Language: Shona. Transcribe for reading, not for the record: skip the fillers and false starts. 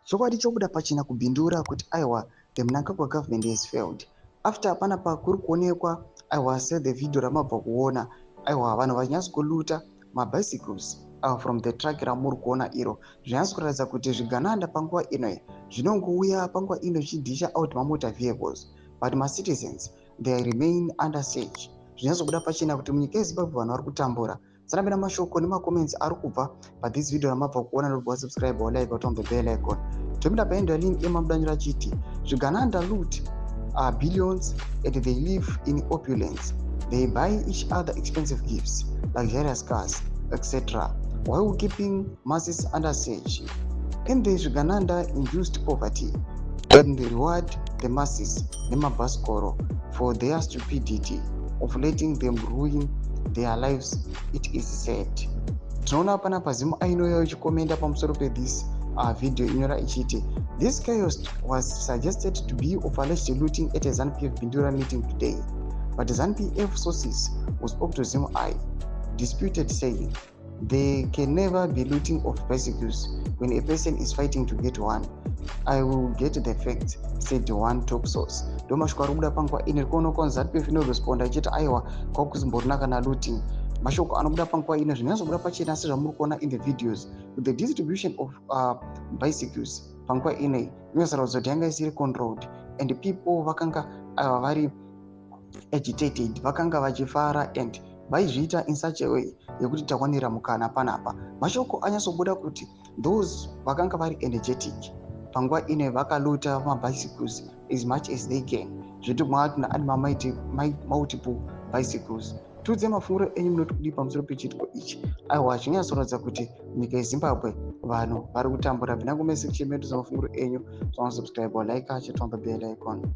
Chokwadi chobuda pachena kubhindura kuti aiwa the Mnangagwa government has failed. After panapa kuri kuonekwa aiwa said the video ramabva kuona aiwa vanhu vachinyaso kuluta mabicycles from the track ramuri kuona iro zvinyaso kuratidza kuti zvigananda panguva ino zvinongouya panguva ino zvichidhisha out mamotor vehicles but macitizens they remain under siege. Zvinyaso kuda pachena kuti munyika yeZimbabwe vanhu vari kutambura. Sanambira mashoko nemacomments ari kubva pathis video ramabva kuona nobva subscribe or like on the bell icon. Tomida paenda link emamudanjira chiti zvigananda loot billions and they live in opulence. They buy each other expensive gifts, luxurious cars, etc. while keeping masses under siege. And the zvigananda induced poverty and they reward the masses nemabaskoro for their stupidity of letting them ruin their lives, it is said. Tinoona pana pazimu ainoyo ichikomenda pamusoro this video inyora ichiti this chaos was suggested to be of alleged looting at a ZANU-PF Bindura meeting today, but ZANU-PF sources who spoke to Zimu I disputed, saying they can never be looting of bicycles when a person is fighting to get one. I will get the facts, said one top source. Domashoko ari kubuda panguva ino rikuonekwa ZANU-PF inoresponda ichiti aiwa kwakuzimborina kana looting. Mashoko anobuda panguva ino zvinyazobuda pachena sezvamuri kuona in the videos with the distribution of bicycles panguva ino inosaratidza kuti yanga isiri controlled and people vakanga vari agitated, vakanga vachifara and vaizviita in such a way yekuti takwanira mukana panapa. Mashoko anyasobuda kuti those vakanga vari energetic panguva ino vakaluta mabicycles as much as they can. Zviti mwaatuna ane multiple bicycles. Tudze mafunguro enyu munoti kudii pamusoro pechitiko ichi. Aiwa zvinyasoratidza kuti nyika yeZimbabwe vanhu vari kutambura. Vinangomese kuchemedza mafunguro enyu. Subscribe or like, check on the bell icon.